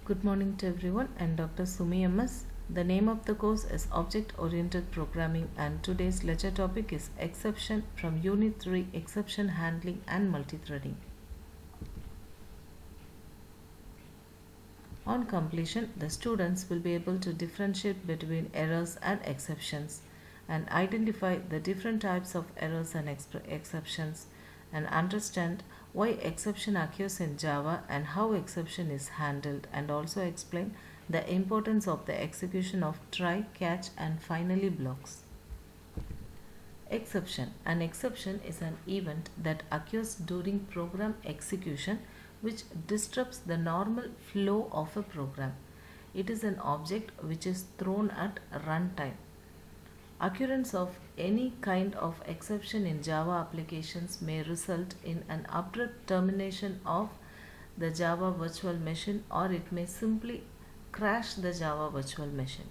Good morning to everyone. I'm Dr. Sumi MS. The name of the course is Object Oriented Programming, and today's lecture topic is Exception from Unit 3, Exception Handling and Multithreading. On completion, the students will be able to differentiate between errors and exceptions and identify the different types of errors and exceptions and understand why exception occurs in Java and how exception is handled, and also explain the importance of the execution of try, catch and finally blocks. Exception. An exception is an event that occurs during program execution which disrupts the normal flow of a program. It is an object which is thrown at runtime. Occurrence of any kind of exception in Java applications may result in an abrupt termination of the Java virtual machine, or it may simply crash the Java virtual machine.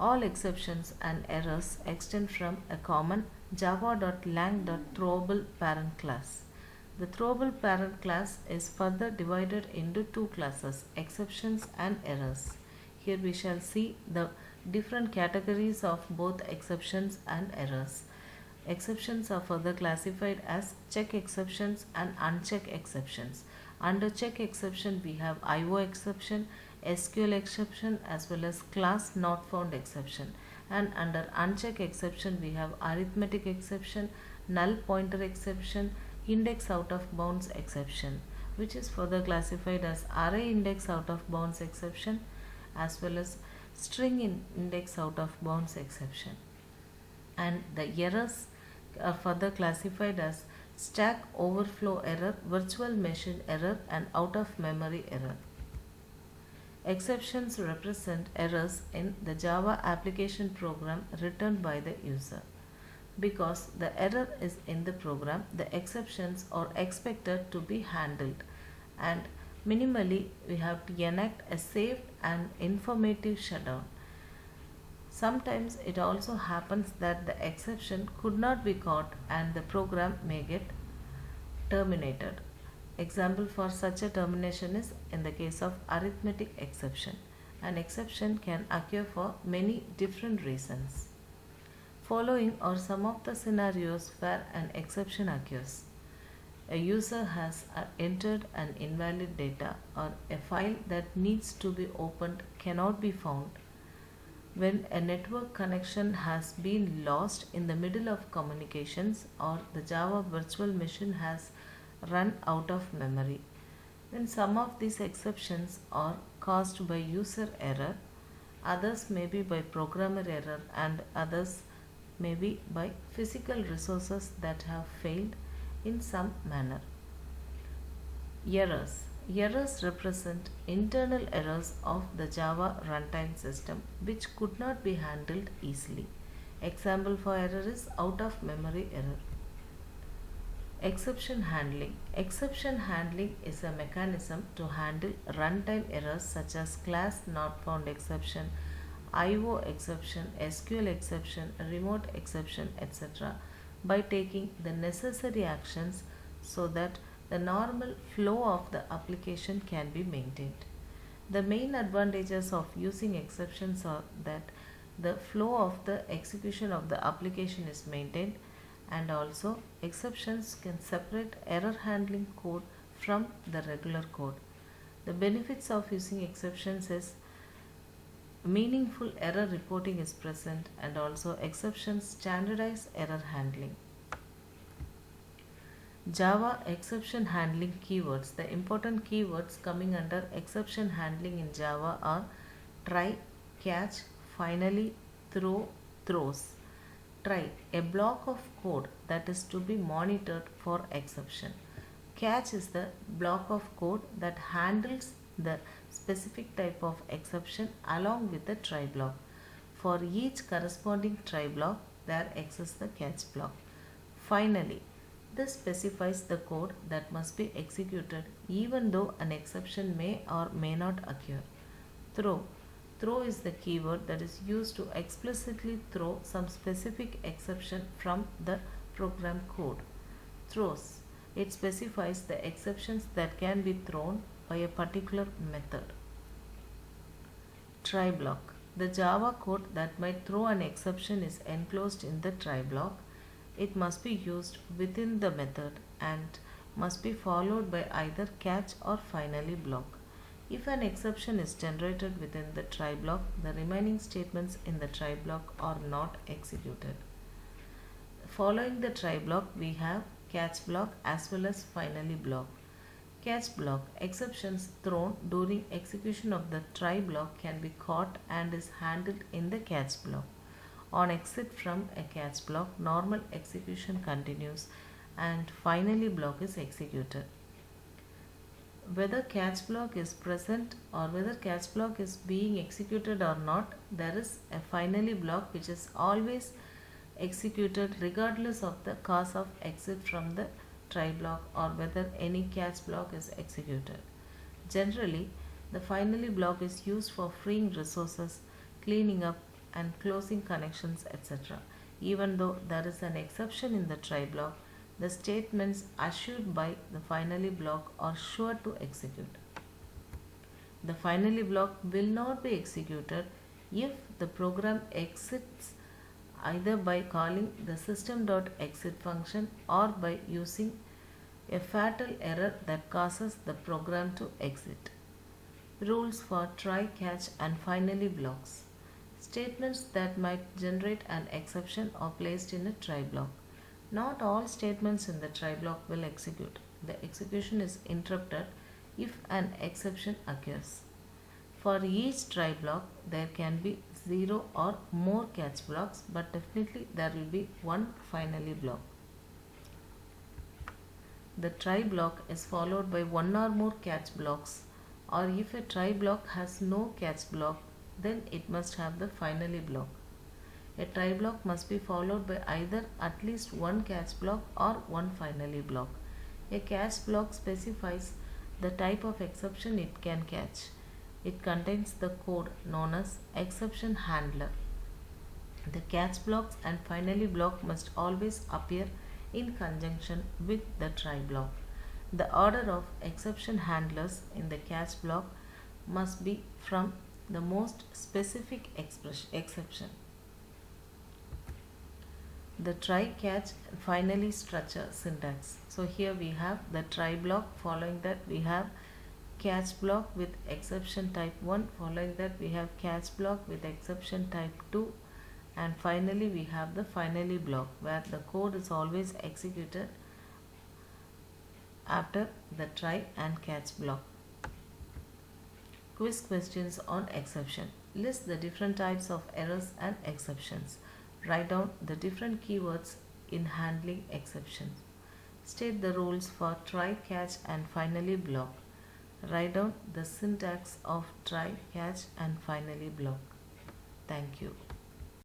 All exceptions and errors extend from a common java.lang.throwable parent class. The throwable parent class is further divided into two classes, exceptions and errors. Here we shall see the different categories of both exceptions and errors. Exceptions are further classified as check exceptions and uncheck exceptions. Under check exception we have IO exception, SQL exception as well as class not found exception. And under uncheck exception we have arithmetic exception, null pointer exception, index out of bounds exception, which is further classified as array index out of bounds exception as well as string index out of bounds exception. And the errors are further classified as stack overflow error, virtual machine error and out of memory error. Exceptions represent errors in the Java application program written by the user. Because the error is in the program, the exceptions are expected to be handled, and minimally we have to enact a safe and informative shutdown. Sometimes it also happens that the exception could not be caught and the program may get terminated. Example for such a termination is in the case of arithmetic exception. An exception can occur for many different reasons. Following are some of the scenarios where an exception occurs. A user has entered an invalid data, or a file that needs to be opened cannot be found. When a network connection has been lost in the middle of communications, or the Java virtual machine has run out of memory. Then some of these exceptions are caused by user error, others may be by programmer error, and others may be by physical resources that have failed in some manner. Errors. Errors represent internal errors of the Java runtime system which could not be handled easily. Example for error is out of memory error. Exception handling. Exception handling is a mechanism to handle runtime errors such as class not found exception, IO exception, SQL exception, remote exception, etc. by taking the necessary actions so that the normal flow of the application can be maintained. The main advantages of using exceptions are that the flow of the execution of the application is maintained, and also exceptions can separate error handling code from the regular code. The benefits of using exceptions is meaningful error reporting is present, and also exceptions standardize error handling. Java exception handling keywords. The important keywords coming under exception handling in Java are try, catch, finally, throw, throws. Try, a block of code that is to be monitored for exception. Catch is the block of code that handles the specific type of exception along with the try block. For each corresponding try block, there exists the catch block. Finally, this specifies the code that must be executed even though an exception may or may not occur. Throw. Throw is the keyword that is used to explicitly throw some specific exception from the program code. Throws. It specifies the exceptions that can be thrown by a particular method. Try block. The Java code that might throw an exception is enclosed in the try block. It must be used within the method and must be followed by either catch or finally block. If an exception is generated within the try block, the remaining statements in the try block are not executed. Following the try block, we have catch block as well as finally block. Catch block. Exceptions thrown during execution of the try block can be caught and is handled in the catch block. On exit from a catch block, normal execution continues and finally block is executed. Whether catch block is present or whether catch block is being executed or not, there is a finally block which is always executed regardless of the cause of exit from the try block or whether any catch block is executed. Generally, the finally block is used for freeing resources, cleaning up and closing connections, etc. Even though there is an exception in the try block, the statements assured by the finally block are sure to execute. The finally block will not be executed if the program exits either by calling the system.exit function or by using a fatal error that causes the program to exit. Rules for try, catch and finally blocks. Statements that might generate an exception are placed in a try block. Not all statements in the try block will execute. The execution is interrupted if an exception occurs. For each try block, there can be 0 or more catch blocks, but definitely there will be one finally block. The try block is followed by one or more catch blocks, or if a try block has no catch block, then it must have the finally block. A try block must be followed by either at least one catch block or one finally block. A catch block specifies the type of exception it can catch. It contains the code known as exception handler. The catch blocks and finally block must always appear in conjunction with the try block. The order of exception handlers in the catch block must be from the most specific exception. The try, catch and finally structure syntax. So here we have the try block, following that we have catch block with exception type 1, following that we have catch block with exception type 2, and finally we have the finally block where the code is always executed after the try and catch block. Quiz questions on exception. List the different types of errors and exceptions. Write down the different keywords in handling exceptions. State the rules for try, catch and finally block. Write down the syntax of try, catch and finally block. Thank you.